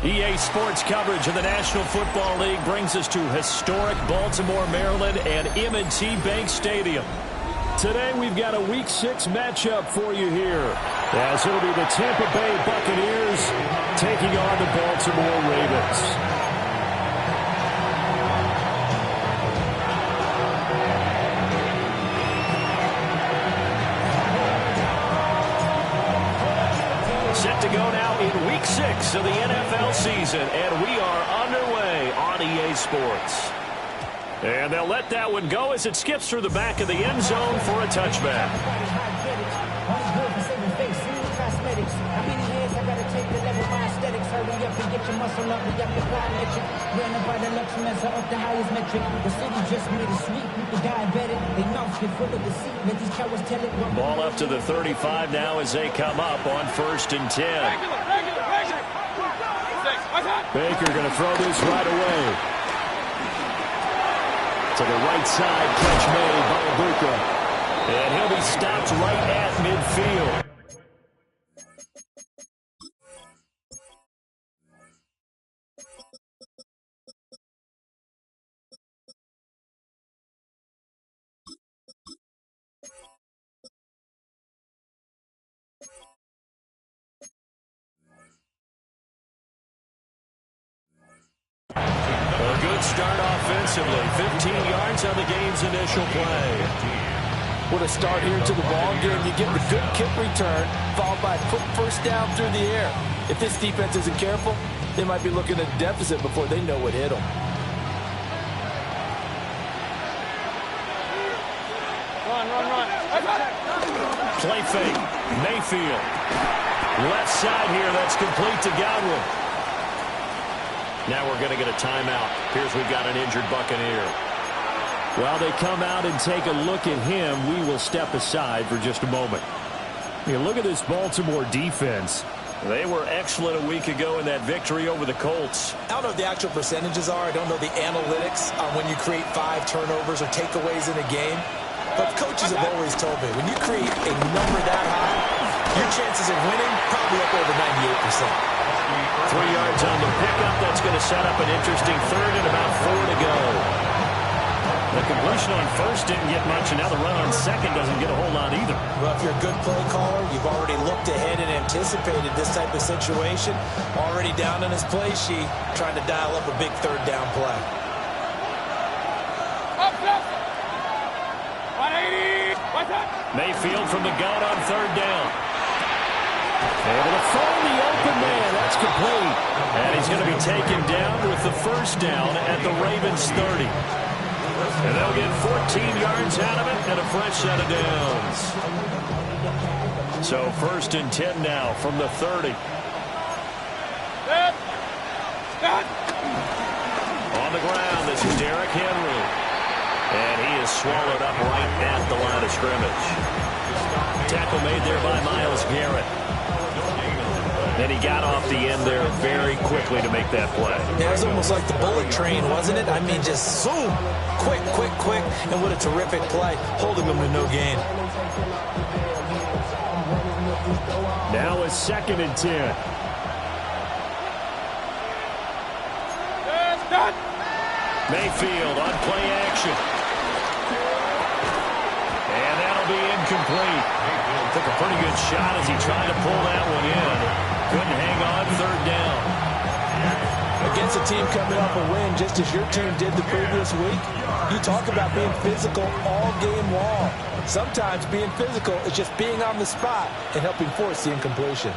EA Sports coverage of the National Football League brings us to historic Baltimore, Maryland and M&T Bank Stadium. Today we've got a Week 6 matchup for you here, as it'll be the Tampa Bay Buccaneers taking on the Baltimore Ravens. Set to go now in Week 6 of the NFL season, and we are underway on EA Sports. And they'll let that one go as it skips through the back of the end zone for a touchback. Ball up to the 35 now as they come up on 1st and 10. Baker going to throw this right away. To the right side, catch made by Ibuka. And he'll be stopped right at midfield. A good start offensively. 15 yards on the game's initial play. What a start here to the ball game. You get the good kick return, followed by a quick first down through the air. If this defense isn't careful, they might be looking at a deficit before they know what hit them. Run. Play fake. Mayfield. Left side here. That's complete to Godwin. Now we're going to get a timeout. Here's we've got an injured Buccaneer. While they come out and take a look at him, we will step aside for just a moment. Look at this Baltimore defense. They were excellent a week ago in that victory over the Colts. I don't know what the actual percentages are. I don't know the analytics on when you create 5 turnovers or takeaways in a game. But coaches have always told me, when you create a number that high, your chances of winning probably up over 98%. 3 yards on the pickup. That's going to set up an interesting third and about 4 to go. The completion on first didn't get much, and now the run on second doesn't get a whole lot either. Well, if you're a good play caller, you've already looked ahead and anticipated this type of situation. Already down on his play sheet, trying to dial up a big third down play. Mayfield from the gun on third down. Able to find the open man. That's complete. And he's going to be taken down with the first down at the Ravens 30. And they'll get 14 yards out of it and a fresh set of downs. So 1st and 10 now from the 30. On the ground, this is Derrick Henry. And he is swallowed up right at the line of scrimmage. Tackle made there by Myles Garrett. Then he got off the end there very quickly to make that play. Yeah, it was almost like the bullet train, wasn't it? I mean, just zoom. Quick. And what a terrific play, holding them to no gain. Now it's 2nd and 10. Mayfield on play action. And that'll be incomplete. Took a pretty good shot as he tried to pull that one in. Couldn't hang on, 3rd down. Against a team coming off a win, just as your team did the previous week, you talk about being physical all game long. Sometimes being physical is just being on the spot and helping force the incompletion.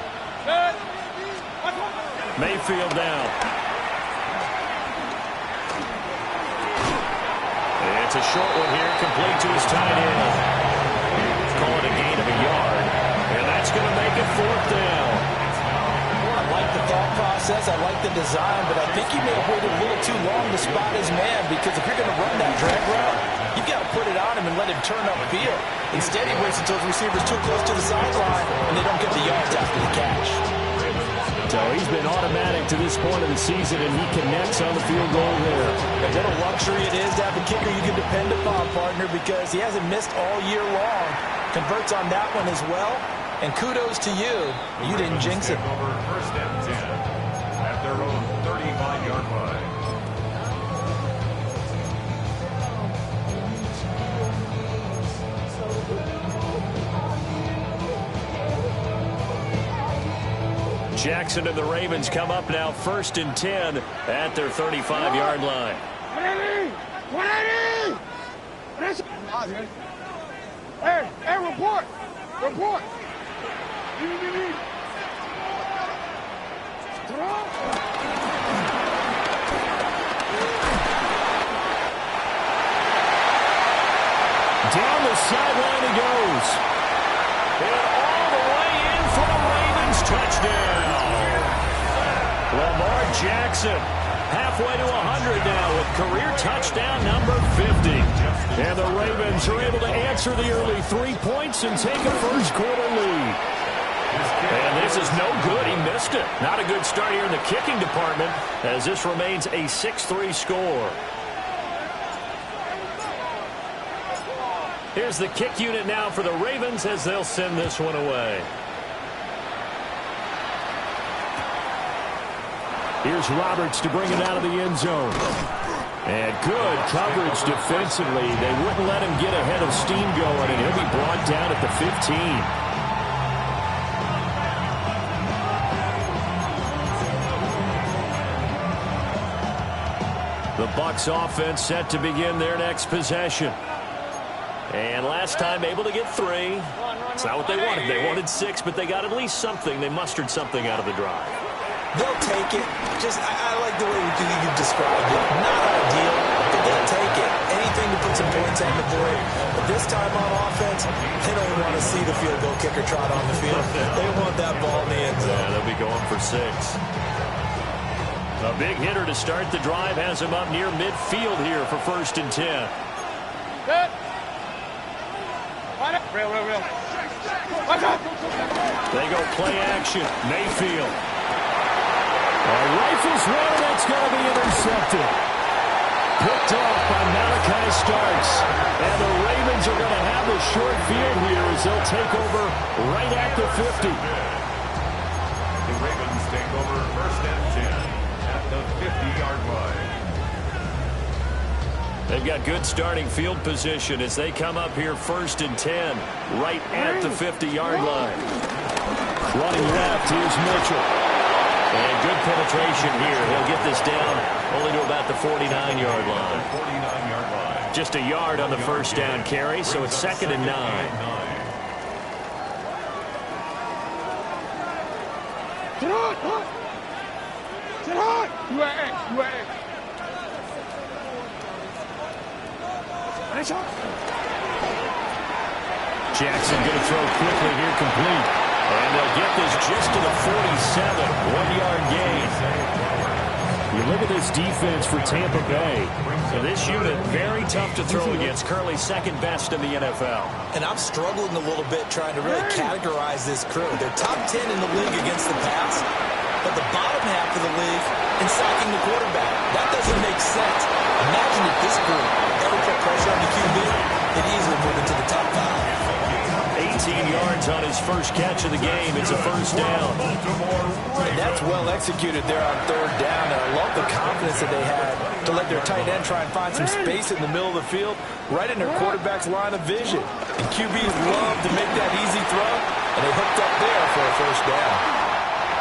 Mayfield down. It's a short one here, complete to his tight end. Call it a gain of a yard, and that's going to make it 4th down. I like the thought process, I like the design, but I think he may have waited a little too long to spot his man, because if you're going to run that drag route, you've got to put it on him and let him turn upfield. Instead, he waits until his receiver's too close to the sideline, and they don't get the yards after the catch. So he's been automatic to this point of the season, and he connects on the field goal there. And what a luxury it is to have a kicker you can depend upon, partner, because he hasn't missed all year long. Converts on that one as well. And kudos to you. You didn't jinx it. First and 10 at their own 50-yard line. Jackson and the Ravens come up now 1st and 10 at their 35-yard line. 180! 180! Hey, report! Report! Down the sideline he goes. And all the way in for the Ravens touchdown. Lamar Jackson halfway to 100 now with career touchdown number 50. And the Ravens are able to answer the early 3 points and take a first-quarter lead. And this is no good. He missed it. Not a good start here in the kicking department as this remains a 6-3 score. Here's the kick unit now for the Ravens as they'll send this one away. Here's Roberts to bring it out of the end zone. And good coverage defensively. They wouldn't let him get ahead of steam going, and he'll be brought down at the 15. The Bucs offense set to begin their next possession. And last time able to get 3. It's not what they wanted. They wanted 6, but they got at least something. They mustered something out of the drive. They'll take it. I like the way you described it. Not ideal, but they'll take it. Anything to put some points on the board. But this time on offense, they don't want to see the field goal kicker trot on the field. They want that ball in the end zone. Yeah, they'll be going for 6. A big hitter to start the drive has him up near midfield here for 1st and 10. Good. Real. Watch out. They go play action. Mayfield. Rifles one, that's going to be intercepted. Picked off by Malachi Starks. And the Ravens are going to have a short field here as they'll take over right at the 50. The Ravens take over 1st and 10 at the 50-yard line. They've got good starting field position as they come up here 1st and 10 right at the 50-yard line. Running left, here's Mitchell. And good penetration here. He'll get this down only to about the 49-yard line. 49-yard line. Just a yard on the first down carry, so it's 2nd and 9. Sit hard. UAA. Jackson going to throw quickly here, complete. And they'll get this just to the 47. 1-yard gain. You look at this defense for Tampa Bay. So this unit, very tough to throw against. Currently 2nd best in the NFL. And I'm struggling a little bit trying to really categorize this crew. They're top 10 in the league against the pass, but the bottom half of the league in sacking the quarterback. That doesn't make sense. Imagine if this group ever put pressure on the QB, they'd easily move into the top 5. 18 yards on his first catch of the game. It's a first down. And that's well executed there on 3rd down. And I love the confidence that they had to let their tight end try and find some space in the middle of the field, right in their quarterback's line of vision. And QBs love to make that easy throw, and they hooked up there for a first down.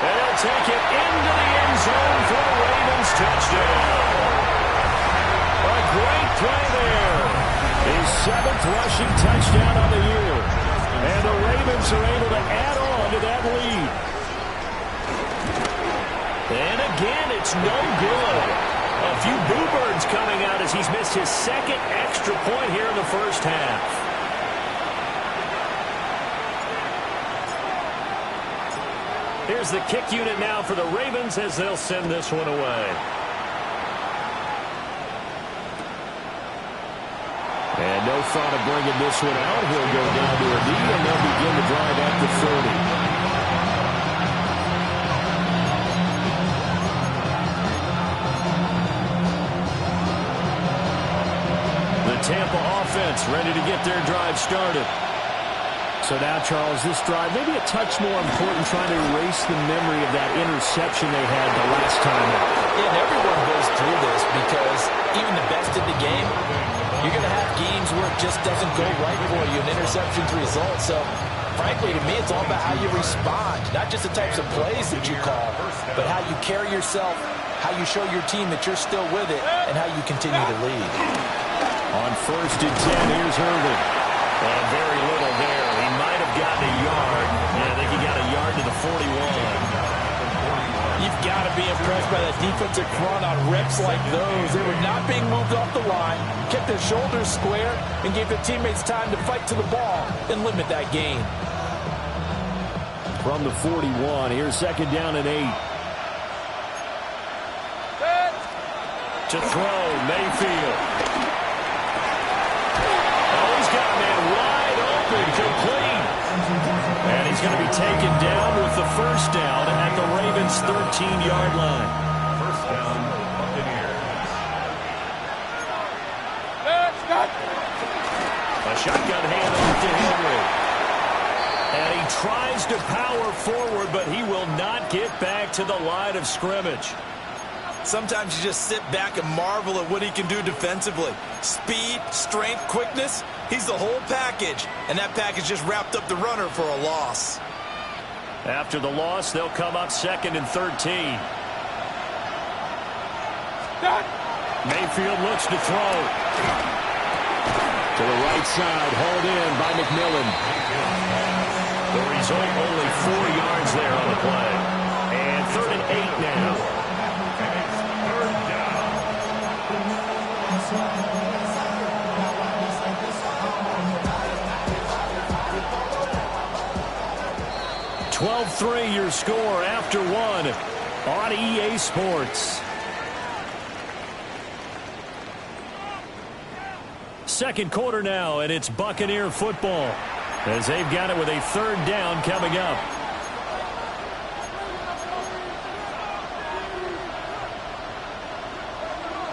And they'll take it into the end zone for the Ravens touchdown. A great play there. His 7th rushing touchdown on the year. And the Ravens are able to add on to that lead. And again, it's no good. A few boo birds coming out as he's missed his 2nd extra point here in the first half. Here's the kick unit now for the Ravens as they'll send this one away. And no thought of bringing this one out. He'll go down to a knee, and they'll begin the drive at the 30. The Tampa offense ready to get their drive started. So now, Charles, this drive, maybe a touch more important, trying to erase the memory of that interception they had the last time out. Yeah, and everyone goes through this because even the best in the game, you're going to have games where it just doesn't go right for you, and interceptions result. So, frankly, to me, it's all about how you respond, not just the types of plays that you call, but how you carry yourself, how you show your team that you're still with it, and how you continue to lead. On 1st and 10, here's Irvin. Very little there. He might have gotten a yard. Yeah, I think he got a yard to the 41. You've got to be impressed by that defensive front on reps like those. They were not being moved off the line, kept their shoulders square, and gave their teammates time to fight to the ball and limit that gain. From the 41, here's 2nd down and 8. To throw, Mayfield. Got a man wide open, complete. And he's going to be taken down with the 1st down at the Ravens' 13-yard line. 1st down, Buccaneers. A shotgun handoff to Henry. And he tries to power forward, but he will not get back to the line of scrimmage. Sometimes you just sit back and marvel at what he can do defensively. Speed, strength, quickness, he's the whole package. And that package just wrapped up the runner for a loss. After the loss, they'll come up 2nd and 13. Mayfield looks to throw. To the right side, hauled in by McMillan. The result, only 4 yards there on the play. And 3rd and 8 now. 12-3 your score after 1 on EA Sports. Second quarter now, and it's Buccaneer football as they've got it with a 3rd down coming up.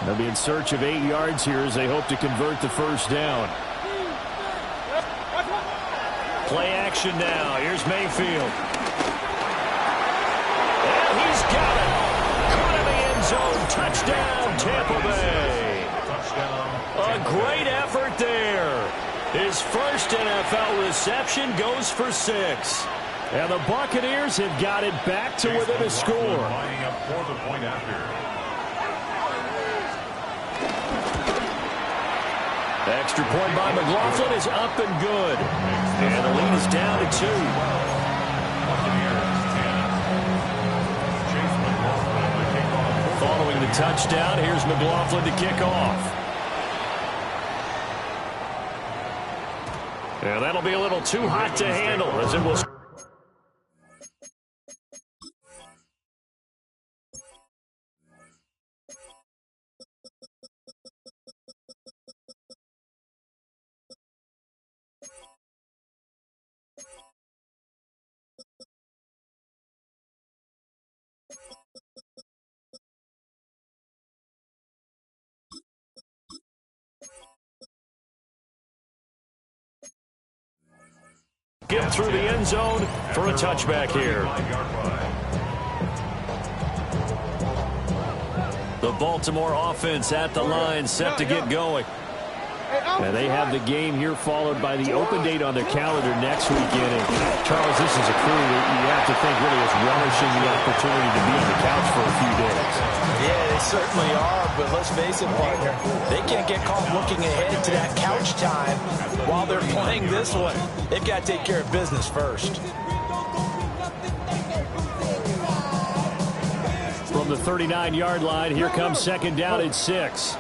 They'll be in search of 8 yards here as they hope to convert the 1st down. Play action now. Here's Mayfield. And he's got it. Caught in the end zone. Touchdown, Tampa Bay. A great effort there. His first NFL reception goes for 6. And the Buccaneers have got it back to within a score. Lining up for the point after. The extra point by McLaughlin is up and good. And the lead is down to 2. Following the touchdown, here's McLaughlin to kick off. And that'll be a little too hot to handle as it will. Get through the end zone for a touchback here. The Baltimore offense at the line, set to get going. And they have the game here followed by the open date on their calendar next weekend. And Charles, this is a crew that you have to think really is relishing the opportunity to be on the couch for a few days. Yeah, they certainly are, but let's face it, partner, they can't get caught looking ahead to that couch time while they're playing this one. They've got to take care of business first. From the 39-yard line, here comes 2nd down and 6.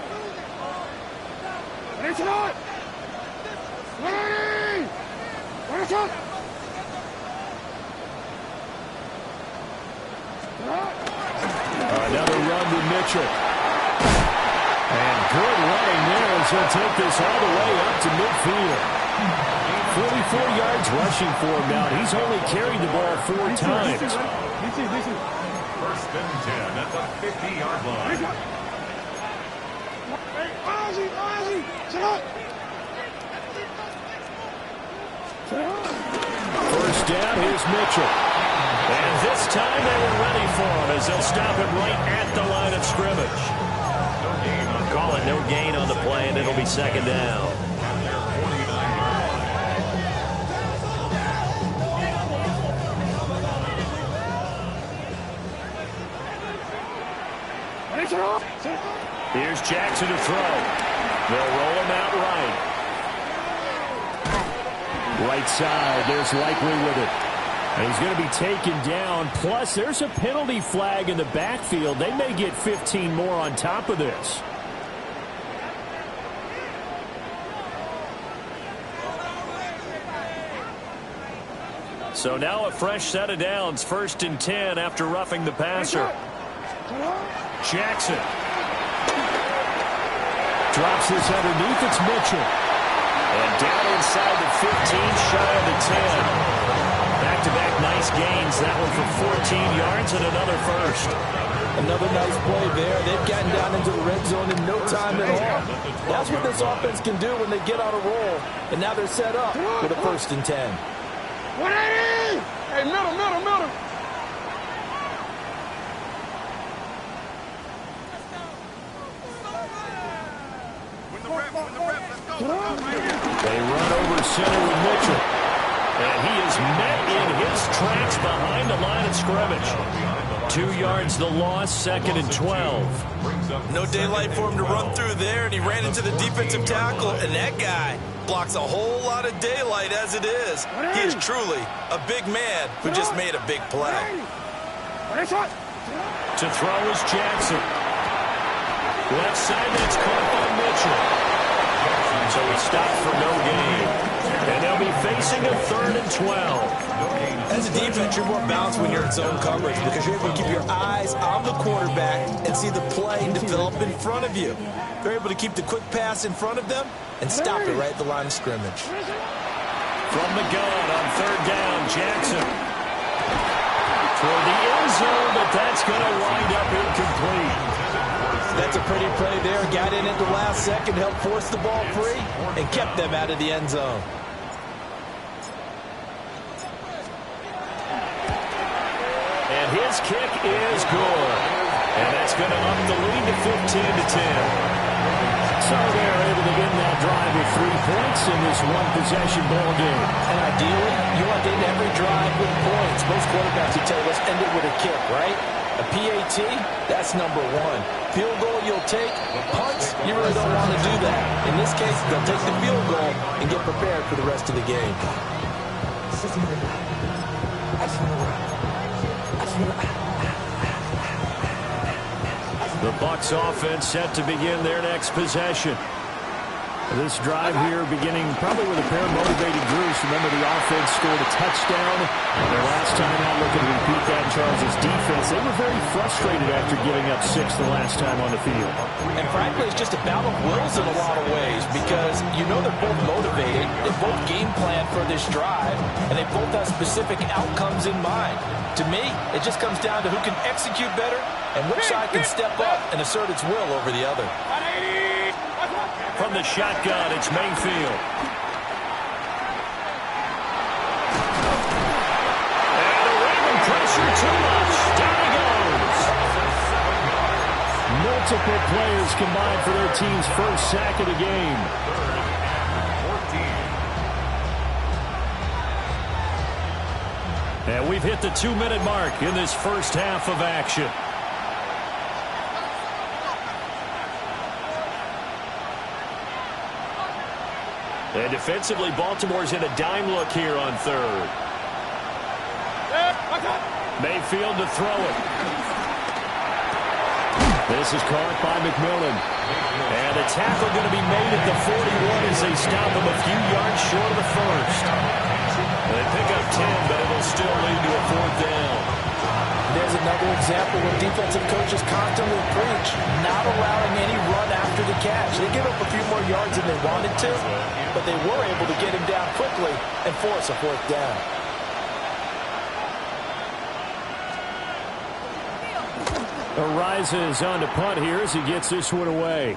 Another run to Mitchell. And good running there as he'll take this all the way up to midfield. 44 yards rushing for him now. He's only carried the ball 4 times. 1st and 10 at the 50-yard line. down. Here's Mitchell. And this time they were ready for him as they'll stop him right at the line of scrimmage. Call it no gain on the play, and it'll be second down. Here's Jackson to throw. They'll roll him out right. Right side, there's Likely with it. And he's going to be taken down. Plus, there's a penalty flag in the backfield. They may get 15 more on top of this. So now a fresh set of downs. 1st and 10 after roughing the passer. Jackson. Drops this underneath. It's Mitchell. And down inside the 15, shy of the 10. Back-to-back nice gains. That one for 14 yards and another first. Another nice play there. They've gotten down into the red zone in no time at all. That's what this offense can do when they get on a roll. And now they're set up with a 1st and 10. 180! Hey, middle. They run over center with Mitchell. And he is met in his tracks behind the line of scrimmage. 2 yards the loss, 2nd and 12. No daylight for him to run through there, and he ran into the defensive tackle, and that guy blocks a whole lot of daylight as it is. He is truly a big man who just made a big play. To throw is Jackson. Left side, that's caught by Mitchell. So he stopped for no gain. And they'll be facing a 3rd and 12. As a defense, you're more balanced when you're in zone coverage because you're able to keep your eyes on the quarterback and see the play develop in front of you. They're able to keep the quick pass in front of them and stop it right at the line of scrimmage. From the gun on 3rd down, Jackson. Toward the end zone, but that's going to wind up incomplete. That's a pretty play there. Got in at the last second, helped force the ball free, and kept them out of the end zone. And his kick is good. And that's going to up the lead to 15-10. So they're able to end that drive with 3 points in this one-possession ball game. And ideally, you want to end every drive with points. Most quarterbacks would tell us end it with a kick, right? A PAT, that's number 1. Field goal you'll take. Punts, you really don't want to do that. In this case, they'll take the field goal and get prepared for the rest of the game. The Bucs offense set to begin their next possession. This drive here beginning probably with a pair of motivated groups. Remember, the offense scored a touchdown. Their last time out, looking to repeat that. Charles' defense, they were very frustrated after giving up 6 the last time on the field. And frankly, it's just a battle of wills in a lot of ways because you know they're both motivated. They both game plan for this drive, and they both have specific outcomes in mind. To me, it just comes down to who can execute better and which side can step up and assert its will over the other. From the shotgun, it's Mayfield. And the Raven pressure too much. Down he goes. Multiple players combined for their team's first sack of the game. 14. And we've hit the 2-minute mark in this first half of action. And defensively, Baltimore's in a dime look here on 3rd. Mayfield to throw it. This is caught by McMillan. And a tackle going to be made at the 41 as they stop him a few yards short of the first. They pick up 10, but it'll still lead to a 4th down. There's another example where defensive coaches constantly preach not allowing any run after the catch. They give up a few more yards than they wanted to, but they were able to get him down quickly and force a 4th down. Arises on to punt here as he gets this one away.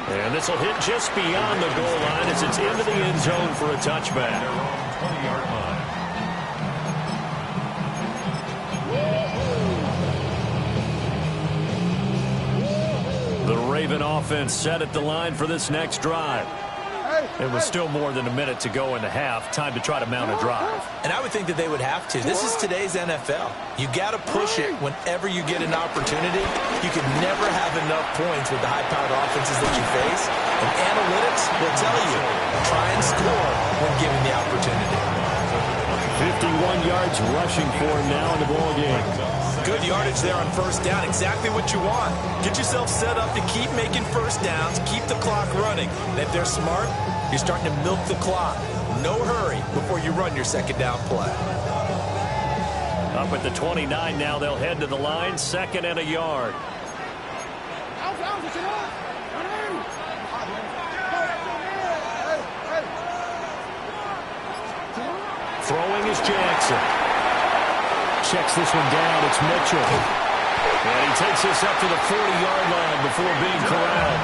And this will hit just beyond the goal line as it's into the end zone for a touchback. 20-yard line. Raven offense set at the line for this next drive. It was still more than a minute to go in the half. Time to try to mount a drive. And I would think that they would have to. This is today's NFL. You got to push it whenever you get an opportunity. You can never have enough points with the high-powered offenses that you face. And analytics will tell you, try and score when given the opportunity. 51 yards rushing for him now in the ball game. Good yardage there on first down. Exactly what you want. Get yourself set up to keep making first downs, keep the clock running. And if they're smart, you're starting to milk the clock. No hurry before you run your second down play. Up at the 29 now, they'll head to the line, 2nd and a yard. Throwing is Jackson. Checks this one down. It's Mitchell. And he takes this up to the 40-yard line before being corralled.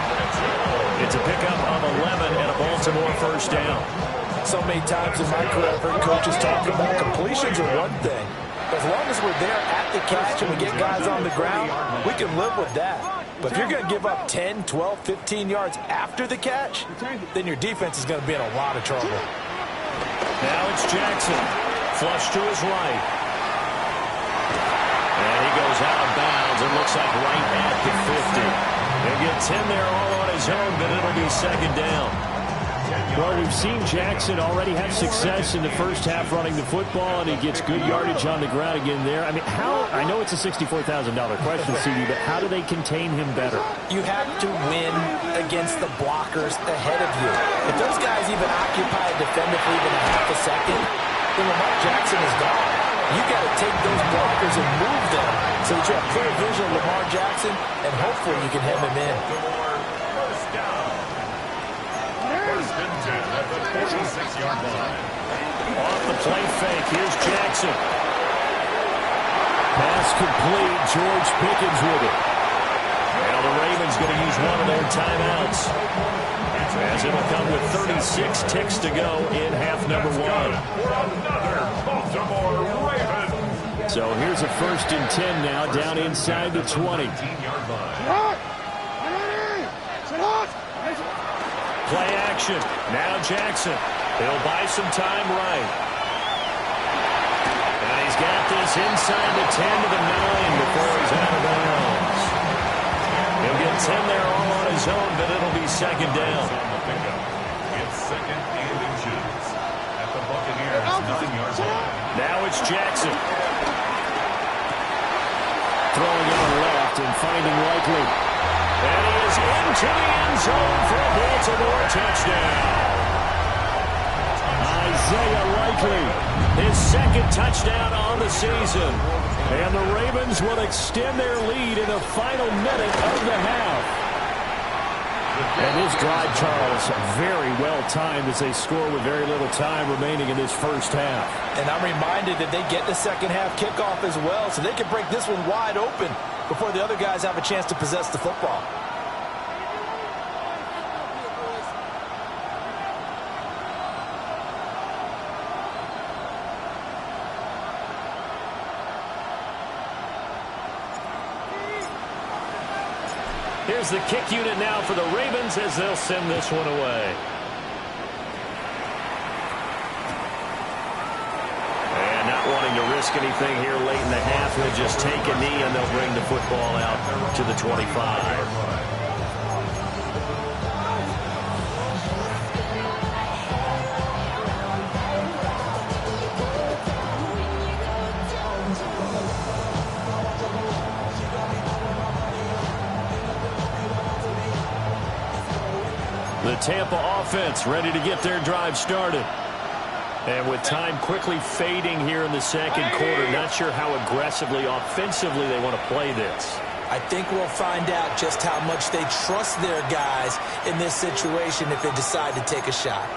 It's a pickup of 11 and a Baltimore first down. So many times in my career, I've heard coaches talk about completions are one thing. As long as we're there at the catch and we get guys on the ground, we can live with that. But if you're going to give up 10, 12, 15 yards after the catch, then your defense is going to be in a lot of trouble. Now it's Jackson. Flush to his right. And he goes out of bounds. It looks like right at the 50. He'll get 10 there all on his own, but it'll be 2nd down. Well, we've seen Jackson already have success in the first half running the football, and he gets good yardage on the ground again there. I mean, I know it's a $64,000 question, CD, but how do they contain him better? You have to win against the blockers ahead of you. If those guys even occupy a defender for even a half a second, then Lamar Jackson is gone. You got to take those blockers and move them so that you have clear vision of Lamar Jackson, and hopefully you can hem him in. First down. First and 10 at the 46-yard line. Off the play fake, here's Jackson. Pass complete, George Pickens with it. Now the Ravens going to use one of their timeouts, as it'll come with 36 ticks to go in half number 1. So here's a 1st and 10 now, down inside the 20. Play action. Now Jackson. He'll buy some time right. And he's got this inside the 10 to the 9 before he's out of bounds. He'll get 10 there all on his own, but it'll be 2nd down. It's 2nd and inches at the Buccaneers 9-yard line. Now it's Jackson. Throwing in the left and finding Likely. And he is into the end zone for a Baltimore touchdown. Isaiah Likely, his 2nd touchdown on the season. And the Ravens will extend their lead in the final minute of the half. And this drive, Charles, very well timed as they score with very little time remaining in this first half. And I'm reminded that they get the second half kickoff as well, so they can break this one wide open before the other guys have a chance to possess the football. Here's the kick unit now for the Ravens as they'll send this one away. And not wanting to risk anything here late in the half, they'll just take a knee and they'll bring the football out to the 25. The Tampa offense ready to get their drive started. And with time quickly fading here in the second quarter, not sure how aggressively, offensively they want to play this. I think we'll find out just how much they trust their guys in this situation if they decide to take a shot.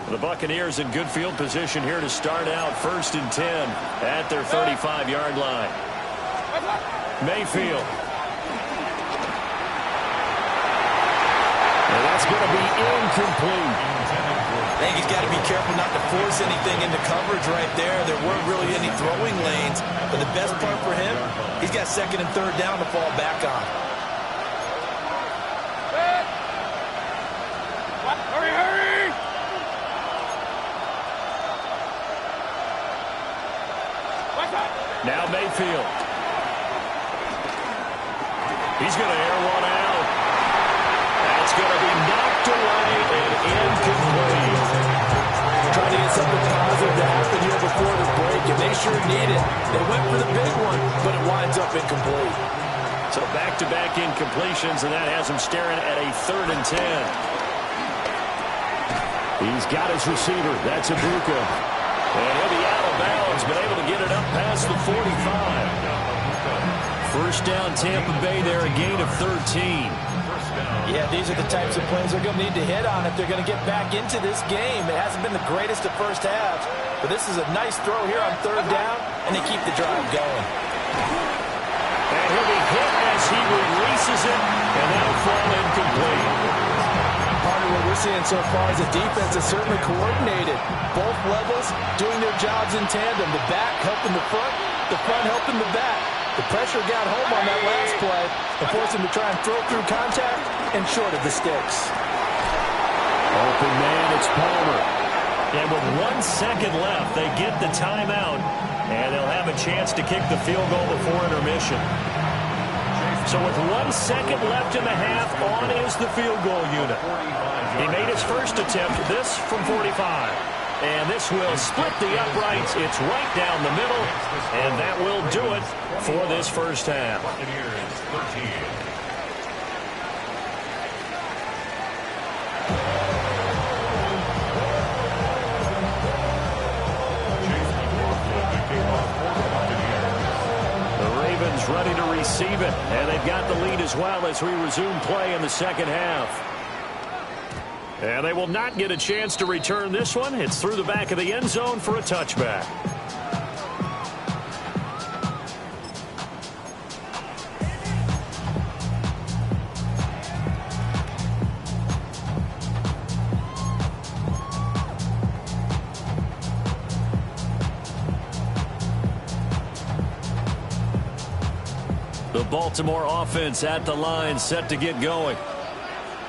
The Buccaneers in good field position here to start out 1st and 10 at their 35-yard line. Mayfield. And that's going to be incomplete. I think he's got to be be careful not to force anything into coverage right there. There weren't really any throwing lanes. But the best part for him, he's got second and third down to fall back on. Hurry, hurry! Now Mayfield. He's going to air one out. That's going to be knocked away and incomplete. Trying to get something positive to happen here before the break, and they sure need it. They went for the big one, but it winds up incomplete. So back-to-back incompletions, and that has him staring at a 3rd and 10. He's got his receiver. That's Ibuka. And he'll be out of bounds, but able to get it up past the 45. First down, Tampa Bay there, a gain of 13. Yeah, these are the types of plays they're going to need to hit on if they're going to get back into this game. It hasn't been the greatest of first halves, but this is a nice throw here on 3rd down, and they keep the drive going. And he'll be hit as he releases it, and that'll fall incomplete. Part of what we're seeing so far is the defense is certainly coordinated. Both levels doing their jobs in tandem. The back helping the front helping the back. The pressure got home on that last play and forced him to try and throw through contact and short of the sticks. Open man, it's Palmer. And with 1 second left, they get the timeout, and they'll have a chance to kick the field goal before intermission. So with 1 second left in the half, on is the field goal unit. He made his first attempt, this from 45. And this will split the uprights. It's right down the middle, and that will do it for this first half. The Ravens ready to receive it, and they've got the lead as well as we resume play in the second half. And they will not get a chance to return this one. It's through the back of the end zone for a touchback. The Baltimore offense at the line, set to get going.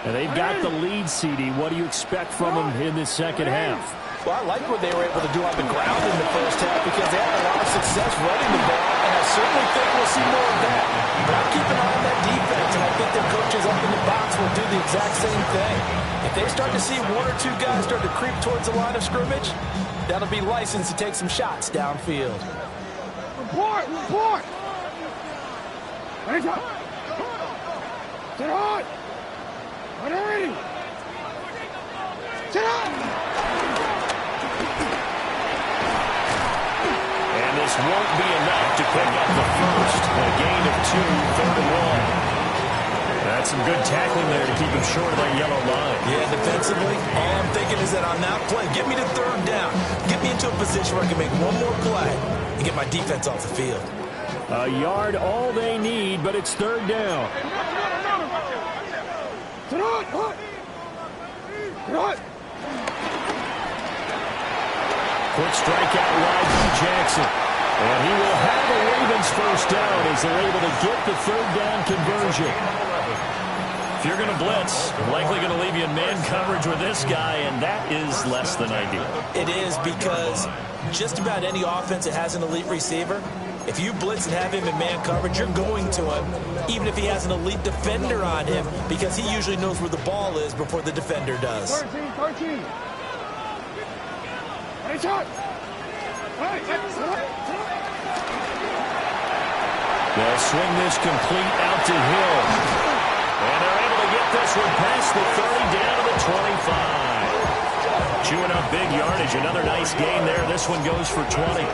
And they've got the lead, CD. What do you expect from them in this second half? Well, I like what they were able to do on the ground in the first half because they had a lot of success running the ball, and I certainly think we'll see more of that. But I'll keep an eye on that defense, and I think their coaches up in the box will do the exact same thing. If they start to see 1 or 2 guys start to creep towards the line of scrimmage, that'll be licensed to take some shots downfield. Report! Report! Hands up! Sit on! What are we? Sit on! And this won't be enough to pick up the first. A gain of 2, 3rd and 1. That's some good tackling there to keep him short of that yellow line. Yeah, defensively, all I'm thinking is that on that play, get me to 3rd down. Get me into a position where I can make 1 more play and get my defense off the field. A yard, all they need, but it's 3rd down. Sit on! Sit on! Quick strike out wide from Jackson. And he will have a Ravens first down as they're able to get the 3rd down conversion. If you're going to blitz, likely going to leave you in man coverage with this guy, and that is less than ideal. It is because just about any offense that has an elite receiver, if you blitz and have him in man coverage, you're going to him, even if he has an elite defender on him, because he usually knows where the ball is before the defender does. 13. Hey, shot! They'll swing this complete out to Hill. And they're able to get this one past the 30 down to the 25. Chewing up big yardage. Another nice gain there. This one goes for 20.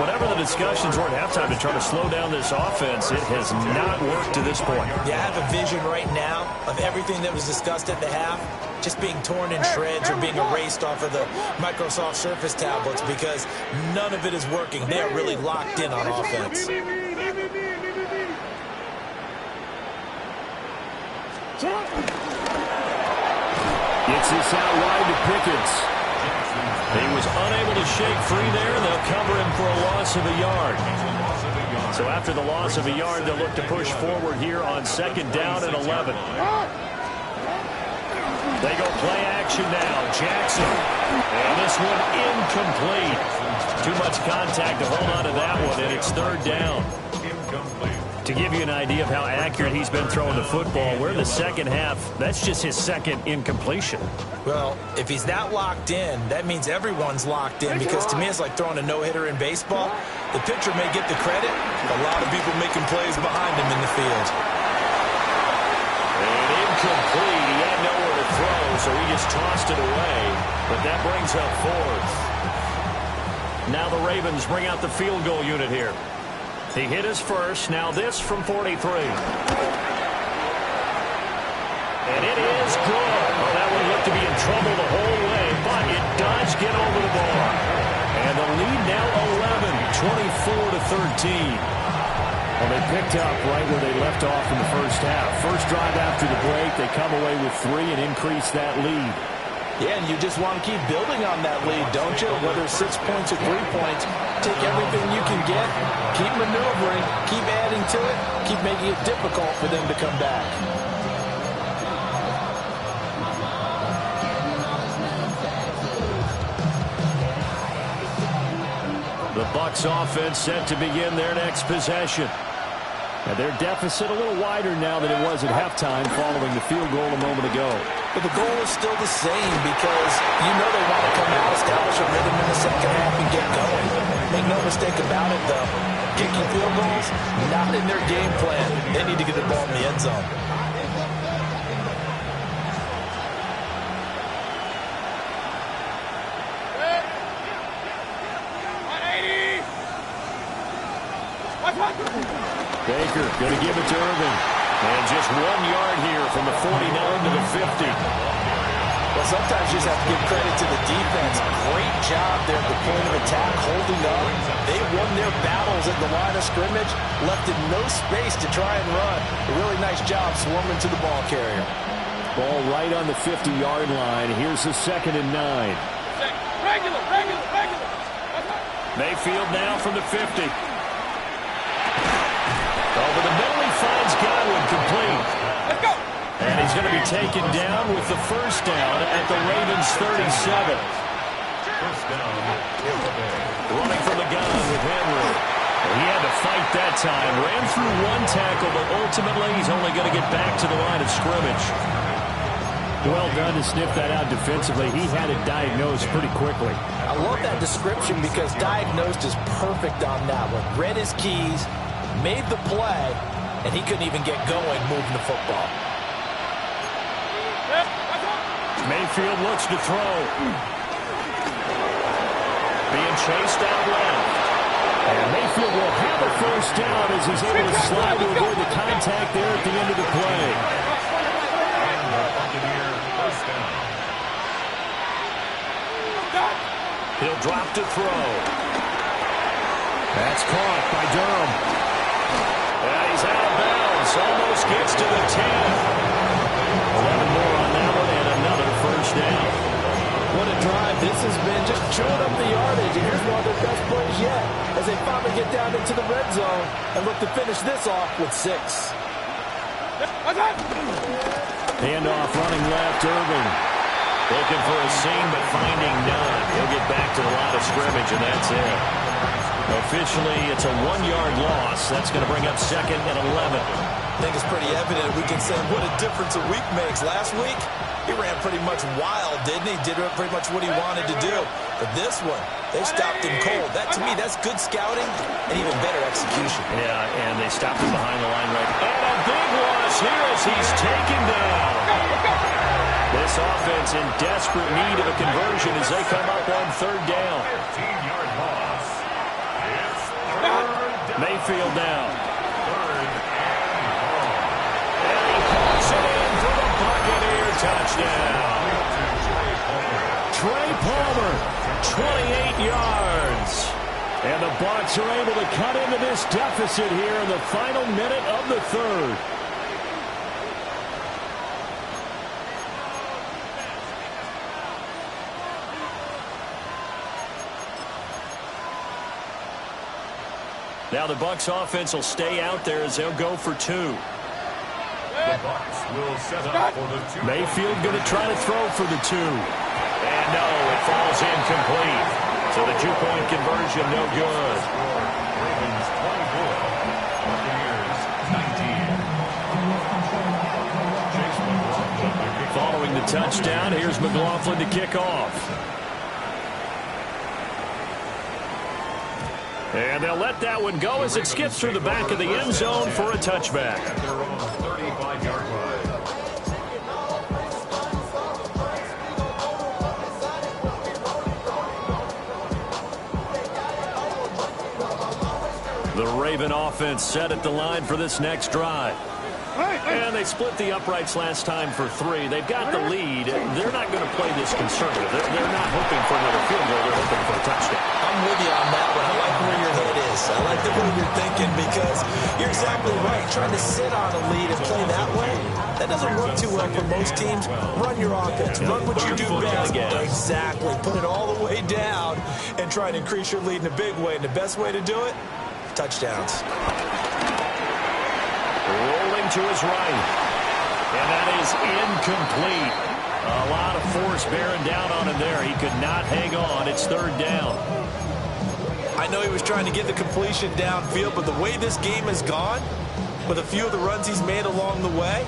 Whatever the discussions were at halftime to try to slow down this offense, it has not worked to this point. Yeah, I have a vision right now of everything that was discussed at the half just being torn in shreds or being erased off of the Microsoft Surface tablets because none of it is working. They are really locked in on offense. Gets this out wide to Pickens. He was unable to shake free there, and they'll cover him for a loss of a yard. So after the loss of a yard, they'll look to push forward here on 2nd down and 11. They go play action now. Jackson. And this one incomplete. Too much contact to hold on to that one, and it's 3rd down. To give you an idea of how accurate he's been throwing the football, we're in the second half. That's just his 2nd incompletion. Well, if he's not locked in, that means everyone's locked in, because to me it's like throwing a no-hitter in baseball. The pitcher may get the credit, a lot of people making plays behind him in the field. And incomplete. He had nowhere to throw, so he just tossed it away. But that brings up 4th. Now the Ravens bring out the field goal unit here. He hit his first. Now this from 43. And it is good. Oh, that one looked to be in trouble the whole way, but it does get over the bar. And the lead now 11, 24-13. Well, they picked up right where they left off in the first half. First drive after the break, they come away with 3 and increase that lead. Yeah, and you just want to keep building on that lead, don't you? Whether it's 6 points or 3 points, take everything you can get, keep maneuvering, keep adding to it, keep making it difficult for them to come back. The Bucs offense set to begin their next possession. And their deficit a little wider now than it was at halftime following the field goal a moment ago. But the goal is still the same, because you know they want to come out, establish a rhythm in the second half, and get going. Make no mistake about it, though. Kicking field goals, not in their game plan. They need to get the ball in the end zone. Baker going to give it to Irvin. And just 1 yard here from the 49 to the 50. Well, sometimes you just have to give credit to the defense. Great job there at the point of attack, holding up. They won their battles at the line of scrimmage, left in no space to try and run. A really nice job swarming to the ball carrier. Ball right on the 50-yard line. Here's the 2nd and 9. Regular. Mayfield now from the 50. Over the middle, he finds Godwin complete. Let's go. And he's going to be taken down with the first down at the Ravens' 37. First down. Running from the gun with Henry. He had to fight that time. Ran through 1 tackle, but ultimately he's only going to get back to the line of scrimmage. Well done to sniff that out defensively. He had it diagnosed pretty quickly. I love that description, because diagnosed is perfect on that one. Read his keys, made the play, and he couldn't even get going moving the football. Mayfield looks to throw. Being chased out left. And Mayfield will have a first down as he's able to slide to avoid the contact there at the end of the play. He'll drop to throw. That's caught by Durham. And he's out of bounds. Almost gets to the 10. 11 more on that one, and another first down. What a drive this has been, just chewing up the yardage. And here's one of their best plays yet, as they finally get down into the red zone and look to finish this off with 6. Handoff running left, Irvin. Looking for a seam, but finding none. He'll get back to the line of scrimmage, and that's it. Officially, it's a 1-yard loss. That's going to bring up 2nd and 11. I think it's pretty evident we can say what a difference a week makes. Last week, he ran pretty much wild, didn't he? Did pretty much what he wanted to do. But this one, they stopped him cold. That, to me, that's good scouting and even better execution. Yeah, and they stopped him behind the line right. And a big loss here as he's taken down. This offense in desperate need of a conversion as they come up on 3rd down. 15-yard loss. It's 3rd down. Mayfield down. 3rd And he pulls it in for the Buccaneer touchdown. Trey Palmer, 28 yards. And the Bucs are able to cut into this deficit here in the final minute of the 3rd. Now the Bucs offense will stay out there as they'll go for 2. The Bucs will set up for the 2. Mayfield going to try to throw for the 2. And no, it falls incomplete. So the 2-point conversion, no good. Ravens 24, Buccaneers 19. Chase McLaughlin to kick off. Following the touchdown, here's McLaughlin to kick off. And they'll let that one go as it skips through the back of the end zone for a touchback. At their own 35-yard line. The Raven offense set at the line for this next drive. And they split the uprights last time for 3. They've got the lead. They're not going to play this conservative. They're not hoping for another field goal. They're hoping for a touchdown. I'm with you on that one. I like where your head is. I like the way you're thinking because you're exactly right. Trying to sit on a lead and play that way, that doesn't work too well for most teams. Run your offense. Run what you do best. Exactly. Put it all the way down and try and increase your lead in a big way. And the best way to do it, touchdowns. Rolling to his right. And that is incomplete. A lot of force bearing down on him there. He could not hang on. It's 3rd down. I know he was trying to get the completion downfield, but the way this game has gone, with a few of the runs he's made along the way,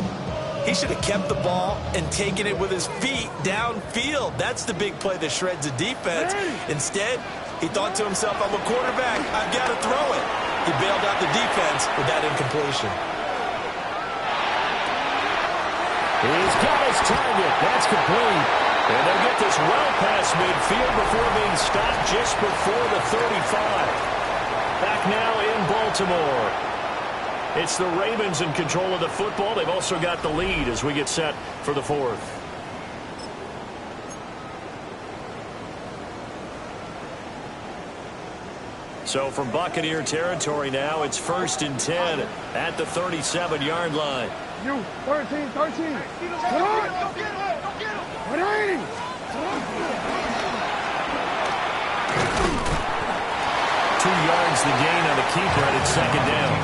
he should have kept the ball and taken it with his feet downfield. That's the big play that shreds a defense. Instead, he thought to himself, I'm a quarterback. I've got to throw it. He bailed out the defense with that incompletion. He's got his target. That's complete. And they'll get this well past midfield before being stopped just before the 35. Back now in Baltimore. It's the Ravens in control of the football. They've also got the lead as we get set for the 4th. So from Buccaneer territory now, it's 1st and 10 at the 37-yard line. You, 13. Come on. 180. 2 yards the gain on the keeper, and it's 2nd down.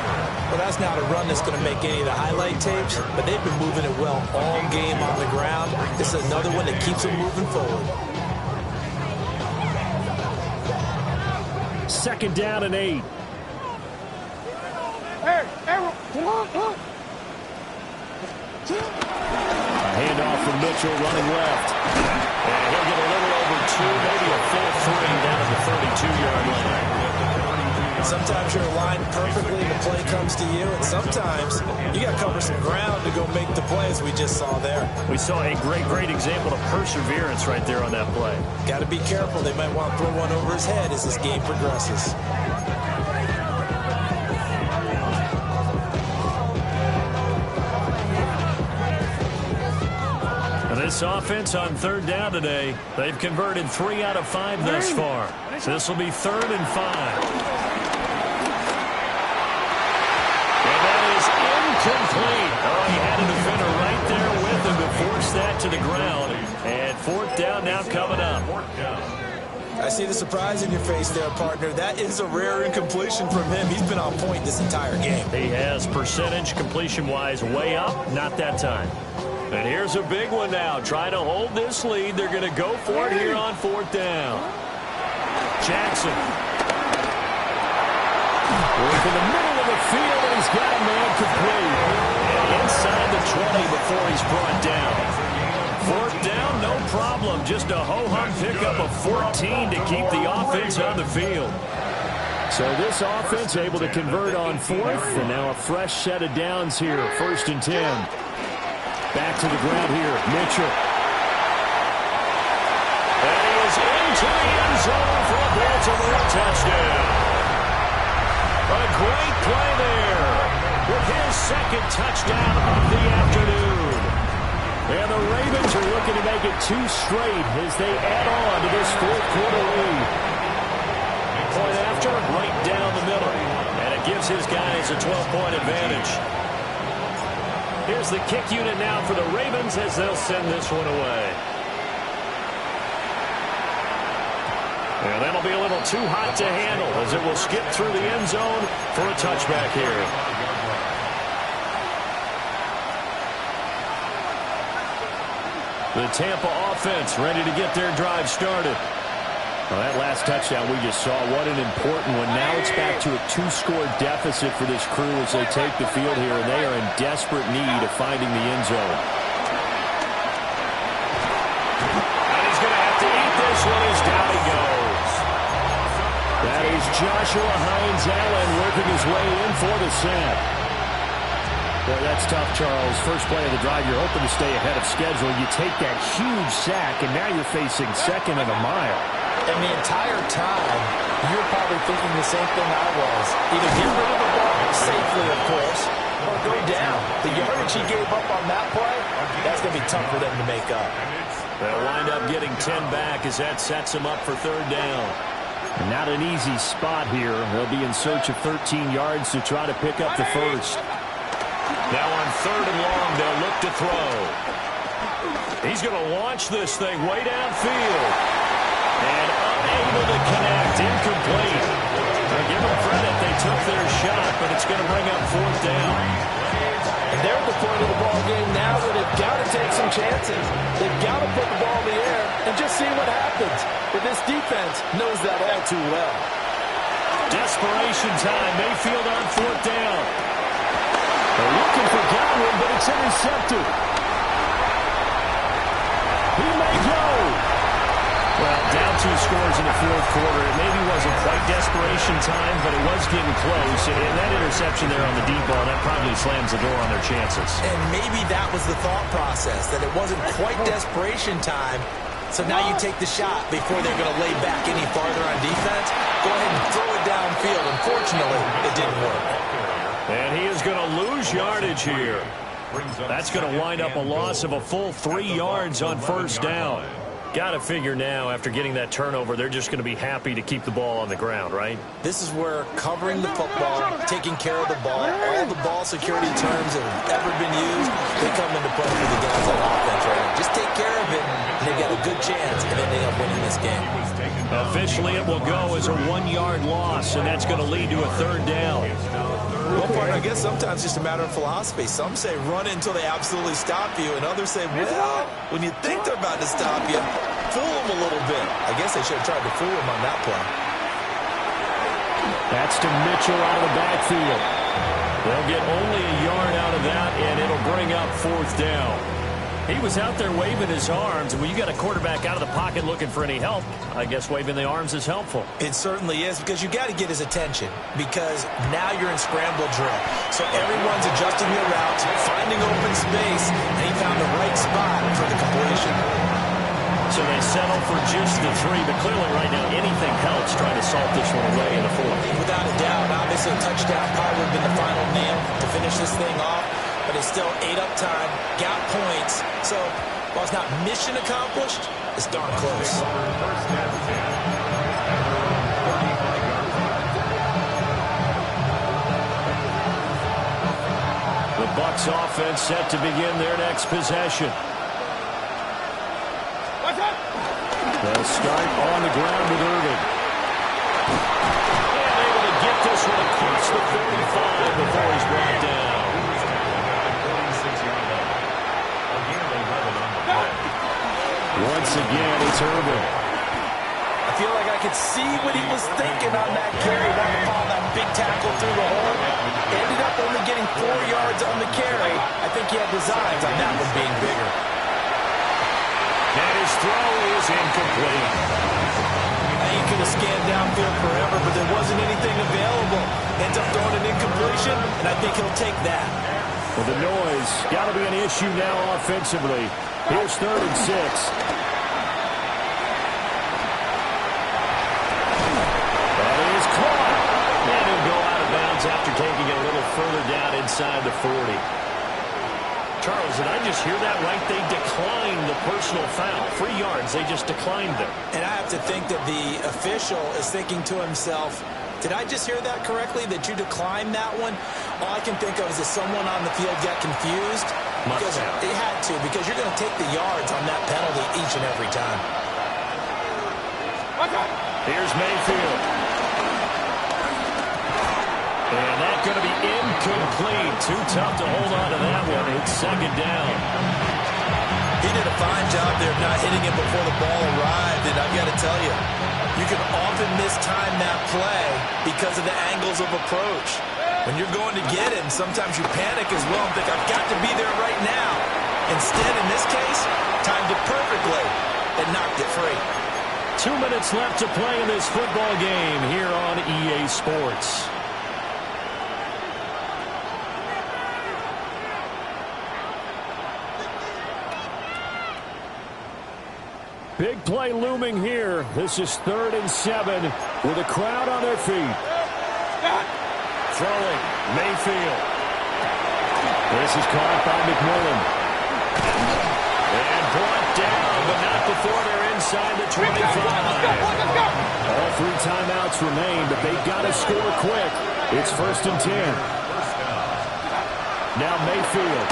Well, that's not a run that's going to make any of the highlight tapes, but they've been moving it well all game on the ground. This is another one that keeps them moving forward. 2nd down and 8. Hey, come on. A handoff from Mitchell running left. And he'll get a little over 2, maybe a full 3 down at the 32-yard line. Sometimes you're aligned perfectly and the play comes to you, and sometimes you got to cover some ground to go make the play, as we just saw there. We saw a great example of perseverance right there on that play. Got to be careful. They might want to throw one over his head as this game progresses. This offense on 3rd down today, they've converted 3 out of 5 thus far. So this will be 3rd and 5. And that is incomplete. Oh, he had a defender right there with him to force that to the ground. And 4th down now coming up. I see the surprise in your face there, partner. That is a rare incompletion from him. He's been on point this entire game. He has percentage completion-wise way up, not that time. And here's a big one now. Trying to hold this lead. They're going to go for it here on 4th down. Jackson. Working the middle of the field, and he's got a man complete. And inside the 20 before he's brought down. 4th down, no problem. Just a ho-hum pickup of 14 to keep the offense on the field. So this offense able to convert on 4th, and now a fresh set of downs here. 1st and 10. Back to the ground here, Mitchell. And he is into the end zone for a Baltimore touchdown. A great play there with his 2nd touchdown of the afternoon. And the Ravens are looking to make it 2 straight as they add on to this 4th quarter lead. Point after, right down the middle. And it gives his guys a 12-point advantage. Here's the kick unit now for the Ravens as they'll send this one away. And that'll be a little too hot to handle as it will skip through the end zone for a touchback here. The Tampa offense ready to get their drive started. Well, that last touchdown we just saw, what an important one. Now it's back to a 2-score deficit for this crew as they take the field here, and they are in desperate need of finding the end zone. And he's going to have to eat this one as down he goes. That is Joshua Hines-Allen working his way in for the sack. Boy, that's tough, Charles. First play of the drive, you're hoping to stay ahead of schedule. You take that huge sack, and now you're facing second and a mile. And the entire time, you're probably thinking the same thing I was. Either get rid of the ball safely, of course, or go down. The yardage he gave up on that play, that's going to be tough for them to make up. They'll wind up getting 10 back as that sets them up for third down. And not an easy spot here. They'll be in search of 13 yards to try to pick up the first. Now on third and long, they'll look to throw. He's going to launch this thing way downfield. And unable to connect, incomplete. Now give them credit, they took their shot, but it's going to bring up fourth down. And they're at the point of the ball game now where they've got to take some chances. They've got to put the ball in the air and just see what happens. But this defense knows that all too well. Desperation time, Mayfield on fourth down. They're looking for Godwin, but it's intercepted. He may go. Well, down 2 scores in the fourth quarter. It maybe wasn't quite desperation time, but it was getting close. And that interception there on the deep ball, that probably slams the door on their chances. And maybe that was the thought process, that it wasn't quite desperation time. So now you take the shot before they're going to lay back any farther on defense. Go ahead and throw it downfield. Unfortunately, it didn't work. And he is going to lose yardage here. That's going to wind up a loss of a full 3 yards on first down. Got to figure now, after getting that turnover, they're just going to be happy to keep the ball on the ground, right? This is where covering the football, taking care of the ball, all the ball security terms that have ever been used, they come into play for the guys on offense right now. Just take care of it, and they've got a good chance of ending up winning this game. Officially, it will go as a 1-yard loss, and that's going to lead to a third down. Well, partner, I guess sometimes it's just a matter of philosophy. Some say run until they absolutely stop you, and others say, well, when you think they're about to stop you, fool them a little bit. I guess they should have tried to fool them on that play. That's to Mitchell out of the backfield. They'll get only a yard out of that, and it'll bring up fourth down. He was out there waving his arms, and when you got a quarterback out of the pocket looking for any help, I guess waving the arms is helpful. It certainly is, because you got to get his attention, because now you're in scramble drill. So everyone's adjusting their routes, finding open space, and he found the right spot for the completion. So they settle for just the 3, but clearly right now anything helps trying to salt this one away in the fourth. Without a doubt, obviously a touchdown probably would have been the final nail to finish this thing off. But it's still ate up time, got points. So while it's not mission accomplished, it's darn close. The Bucs offense set to begin their next possession. They'll start on the ground with Irvin. And able to get this one across the 35 before he's brought down. Once again, it's Irvin. I feel like I could see what he was thinking on that carry. That call, that big tackle through the hole. Ended up only getting 4 yards on the carry. I think he had designs on that one being bigger. And his throw is incomplete. He could have scanned downfield forever, but there wasn't anything available. Ends up throwing an incompletion, and I think he'll take that. Well, the noise got to be an issue now offensively. Here's 3rd and 6. That is caught. And he'll go out of bounds after taking it a little further down inside the 40. Charles, did I just hear that right? They declined the personal foul. 3 yards, they just declined them. And I have to think that the official is thinking to himself, did I just hear that correctly, that you declined that one? All I can think of is that someone on the field got confused. Because they had to, because you're going to take the yards on that penalty each and every time. Here's Mayfield. And that's going to be incomplete. Too tough to hold on to that one. It's second down. He did a fine job there of not hitting it before the ball arrived. And I've got to tell you, you can often mistime that play because of the angles of approach. When you're going to get it, and sometimes you panic as well and think, I've got to be there right now. Instead, in this case, timed it perfectly and knocked it free. 2 minutes left to play in this football game here on EA Sports. Big play looming here. This is 3rd and 7 with a crowd on their feet. Throwing, Mayfield. This is caught by McMillan. And brought down, but not before they're inside the 25. Let's go. All 3 timeouts remain, but they've got to score quick. It's 1st and 10. Now Mayfield.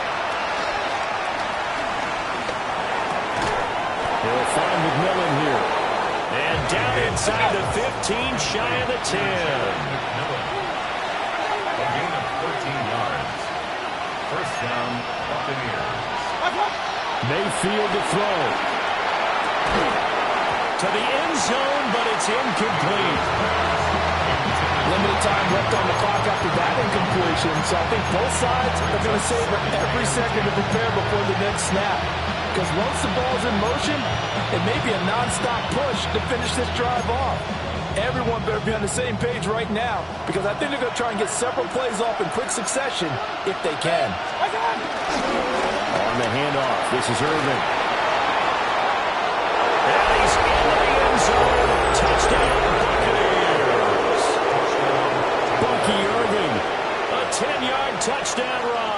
He'll find McMillan here. And down inside the 15, shy of the 10. A gain of 13 yards. First down, Buccaneers. Mayfield to throw. To the end zone, but it's incomplete. Limited time left on the clock after that incompletion. So I think both sides are going to savor every second to prepare before the next snap. Because once the ball's in motion, it may be a non-stop push to finish this drive off. Everyone better be on the same page right now, because I think they're going to try and get several plays off in quick succession if they can. On the handoff, this is Irving. And he's in the end zone. Touchdown, Buccaneers. Bucky Irving, a 10-yard touchdown run.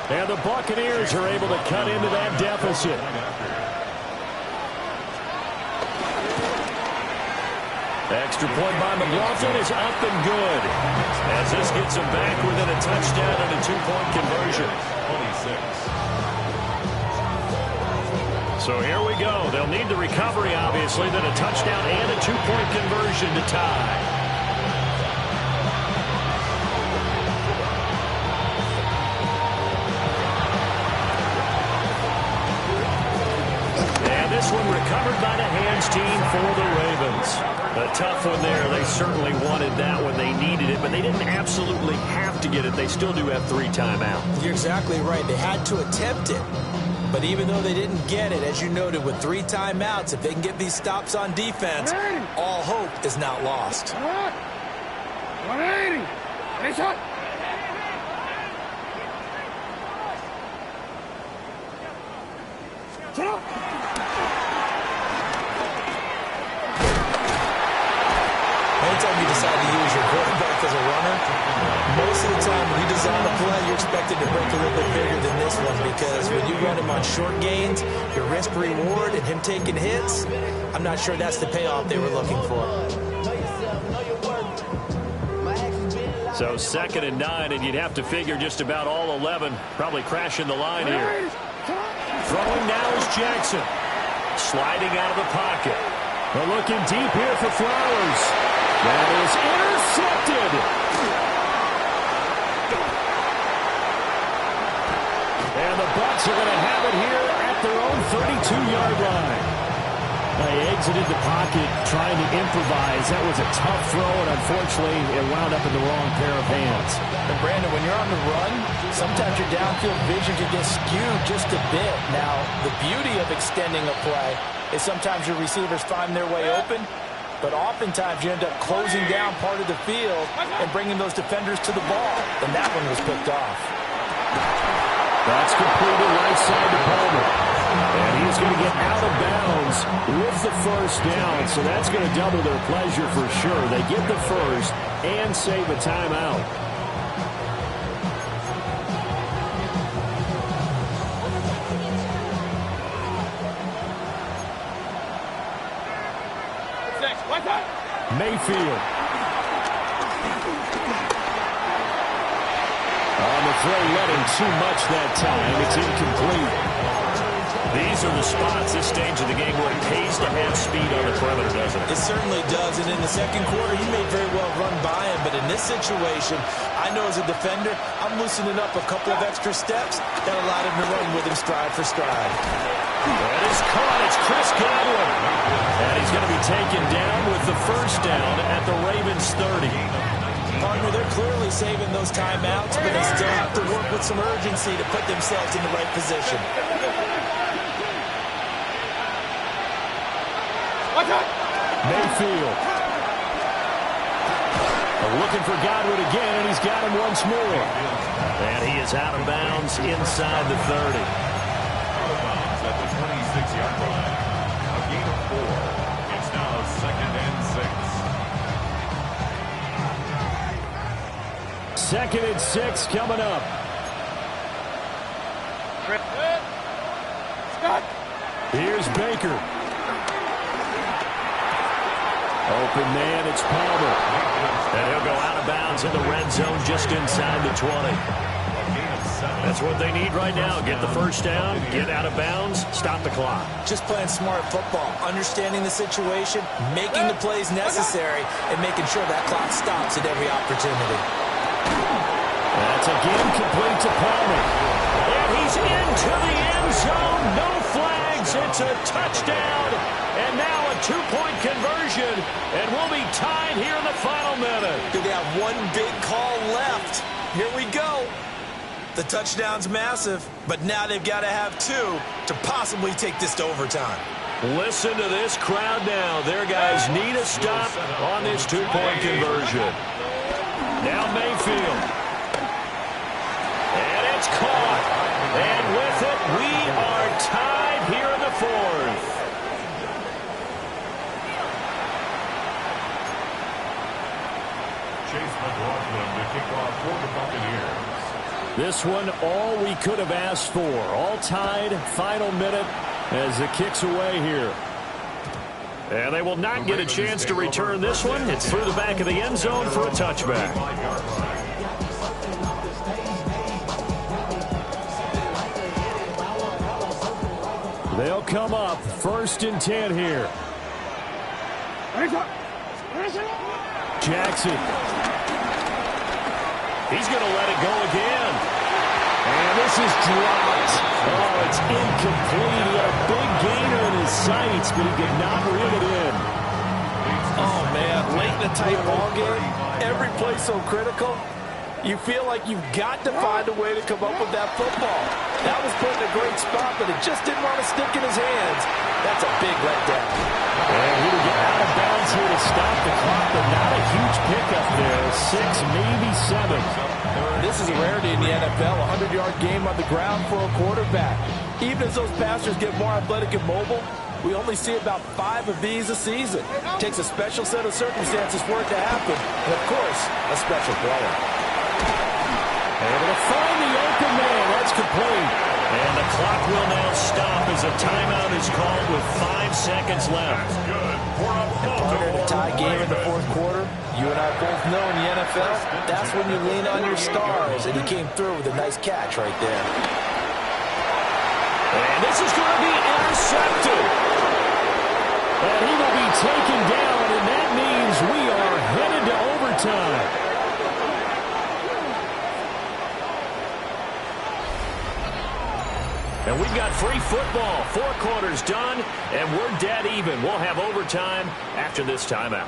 And the Buccaneers are able to cut into that deficit. Extra point by McLaughlin is up and good. As this gets him back within a touchdown and a 2-point conversion. 26. So here we go. They'll need the recovery, obviously, then a touchdown and a 2-point conversion to tie. This one recovered by the hands team for the Ravens. A tough one there. They certainly wanted that when they needed it, but they didn't absolutely have to get it. They still do have 3 timeouts. You're exactly right. They had to attempt it. But even though they didn't get it, as you noted, with 3 timeouts, if they can get these stops on defense, all hope is not lost. 180. Finish up. Get up. Anytime you decide to use your quarterback as a runner, most of the time when you design a play, you're expected to break a little bit bigger than this one, because when you run him on short gains, your risk-reward and him taking hits, I'm not sure that's the payoff they were looking for. So 2nd and 9, and you'd have to figure just about all 11 probably crashing the line here. Throwing now is Jackson. Sliding out of the pocket. But looking deep here for Flowers. That is intercepted. And the Bucs are going to have it here at their own 32-yard line. They exited the pocket trying to improvise. That was a tough throw, and unfortunately, it wound up in the wrong pair of hands. And Brandon, when you're on the run, sometimes your downfield vision can get skewed just a bit. Now, the beauty of extending a play is sometimes your receivers find their way open, but oftentimes you end up closing down part of the field and bringing those defenders to the ball, and that one was picked off. That's completed right side to Palmer. And he's going to get out of bounds with the first down, so that's going to double their pleasure for sure. They get the first and save a timeout. Mayfield. On the throw, letting too much that time. It's incomplete. These are the spots, this stage of the game, where it pays to have speed on the perimeter, doesn't it? It certainly does, and in the second quarter, he may very well run by him, but in this situation, I know as a defender, I'm loosening up a couple of extra steps that allowed him to run with him stride for stride. That is caught. It's Chris Godwin. And he's going to be taken down with the first down at the Ravens 30. Partner, they're clearly saving those timeouts, but they still have to work with some urgency to put themselves in the right position. Mayfield. Looking for Godwin again, and he's got him once more. And he is out of bounds inside the 30. Out of bounds at the 26-yard line. A gain of 4. It's now 2nd and 6. 2nd and 6 coming up. Here's Baker. Open man, it's Palmer. And he'll go out of bounds in the red zone just inside the 20. That's what they need right now. Get the first down, get out of bounds, stop the clock. Just playing smart football, understanding the situation, making the plays necessary, and making sure that clock stops at every opportunity. That's again complete to Palmer. And he's into the end zone. No flags. It's a touchdown. And now a 2-point conversion. And we'll be tied here in the final minute. Do they have one big call left? Here we go. The touchdown's massive, but now they've got to have 2 to possibly take this to overtime. Listen to this crowd now. Their guys need a stop on this 2-point conversion. Now Mayfield. And it's caught. And with it, we are tied here in the 4th. Chase McLaughlin to kick off for the Buccaneers. This one, all we could have asked for. All tied, final minute as it kicks away here. And they will not get a chance to return this one. It's through the back of the end zone for a touchback. They'll come up 1st and 10 here. Jackson. He's going to let it go again. And this is dropped. Oh, it's incomplete. He had a big gainer in his sights, but he did not reel it in. Oh, man, late in a tight ball game, every play so critical. You feel like you've got to find a way to come up with that football. That was put in a great spot, but it just didn't want to stick in his hands. That's a big letdown. And he will get out of bounds here to stop the clock, but not a huge pickup there. 6, maybe 7. This is a rarity in the NFL, a 100-yard game on the ground for a quarterback. Even as those passers get more athletic and mobile, we only see about 5 of these a season. It takes a special set of circumstances for it to happen, and, of course, a special player. Able to find the open man. That's complete. And the clock will now stop as a timeout is called with 5 seconds left. Partner, in a tie game in the 4th quarter, you and I both know in the NFL, that's when you lean on your stars, and he came through with a nice catch right there. And this is going to be intercepted. And he will be taken down, and that means we are headed to overtime. And we've got free football. 4 quarters done, and we're dead even. We'll have overtime after this timeout.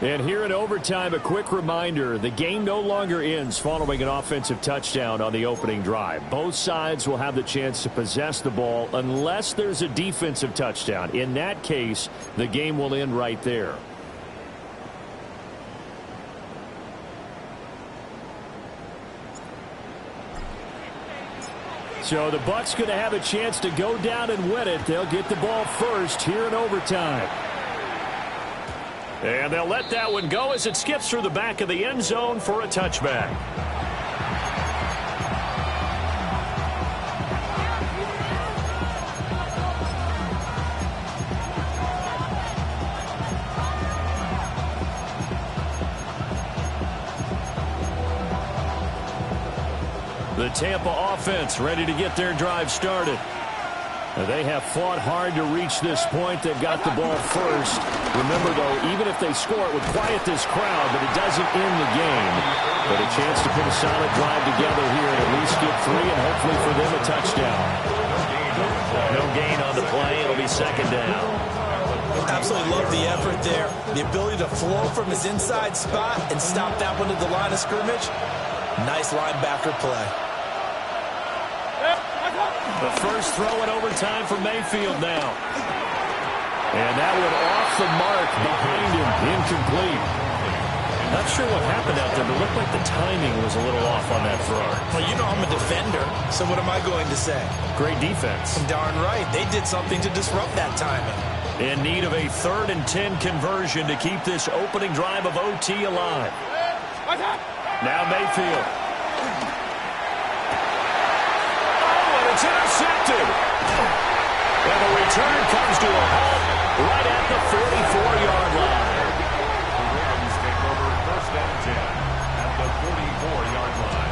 And here in overtime, a quick reminder, the game no longer ends following an offensive touchdown on the opening drive. Both sides will have the chance to possess the ball unless there's a defensive touchdown. In that case, the game will end right there. So the Bucs going to have a chance to go down and win it. They'll get the ball first here in overtime. And they'll let that one go as it skips through the back of the end zone for a touchback. The Tampa offense ready to get their drive started. They have fought hard to reach this point. They've got the ball first. Remember, though, even if they score, it would quiet this crowd, but it doesn't end the game. But a chance to put a solid drive together here and at least get 3 and hopefully for them a touchdown. No gain on the play. It'll be second down. Absolutely love the effort there. The ability to flow from his inside spot and stop that one at the line of scrimmage. Nice linebacker play. The first throw in overtime for Mayfield now. And that one off the mark behind him. Incomplete. Not sure what happened out there, but it looked like the timing was a little off on that throw. Well, you know I'm a defender, so what am I going to say? Great defense. Darn right. They did something to disrupt that timing. In need of a 3rd and 10 conversion to keep this opening drive of OT alive. Now Mayfield. It's intercepted. And the return comes to a halt right at the 44-yard line. The Ravens take over 1st and 10 at the 44-yard line.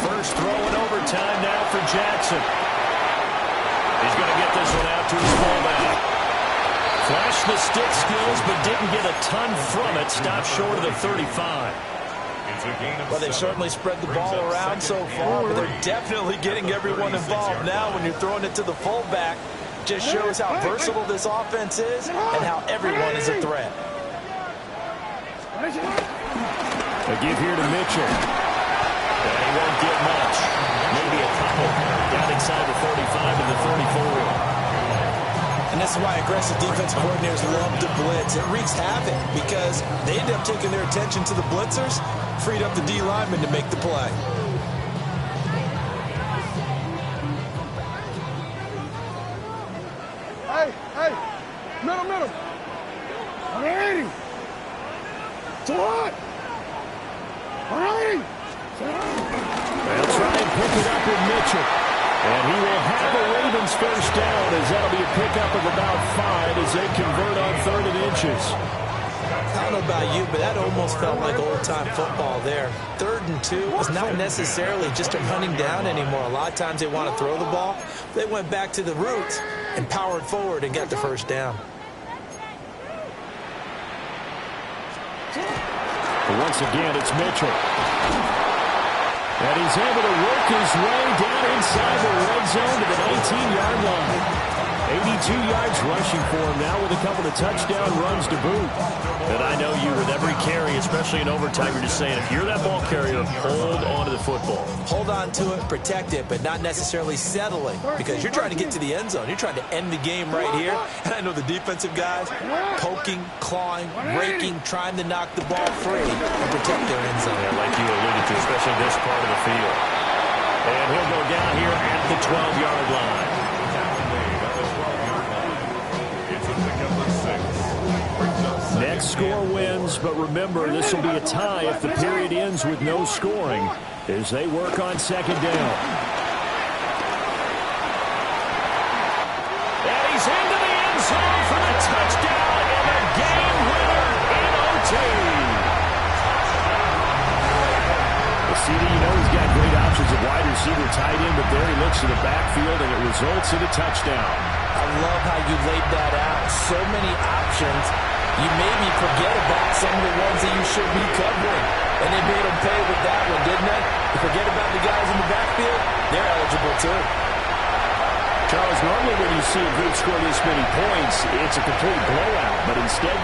First throw in overtime now for Jackson. He's going to get this one out to his fullback. Flashed the stick skills, but didn't get a ton from it. Stopped short of the 35. Well, they've certainly spread the ball around so far, but they're definitely getting everyone involved now when you're throwing it to the fullback. Just shows how versatile this offense is and how everyone is a threat. A give here to Mitchell. And he won't get much. Maybe a couple. Down inside the 35 and the 34. And that's why aggressive defense coordinators love to blitz. It wreaks havoc because they end up taking their attention to the blitzers, freed up the D lineman to make the play. Hey, middle. 180. To what? 180. They'll try and pick it up with Mitchell. And he will have the Ravens first down as that'll be a pickup of about 5 as they convert on 3rd and inches. I don't know about you, but that almost felt like old-time football there. 3rd and 2 is not necessarily just a running down anymore. A lot of times they want to throw the ball. They went back to the roots and powered forward and got the first down. But once again, it's Mitchell. And he's able to work his way down inside the red zone to the 19-yard line. 82 yards rushing for him now with a couple of touchdown runs to boot. And I know you, with every carry, especially in overtime, you're just saying, if you're that ball carrier, hold on to the football. Hold on to it, protect it, but not necessarily settling because you're trying to get to the end zone. You're trying to end the game right here. And I know the defensive guys poking, clawing, raking, trying to knock the ball free and protect their end zone. Yeah, like you alluded to, especially this part of the field. And he'll go down here at the 12-yard line. Next score wins, but remember, this will be a tie if the period ends with no scoring as they work on 2nd down. And he's into the end zone for the touchdown and a game winner in OT. The CD, you know, he's got great options at wide receiver, tight end, but there he looks to the backfield, and it results in a touchdown. I love how you laid that out. So many options. You maybe forget about some of the ones that you should be covering. And they made them pay with that one, didn't they? You forget about the guys in the backfield, they're eligible too. Charles, normally when you see a group score this many points, it's a complete blowout, but instead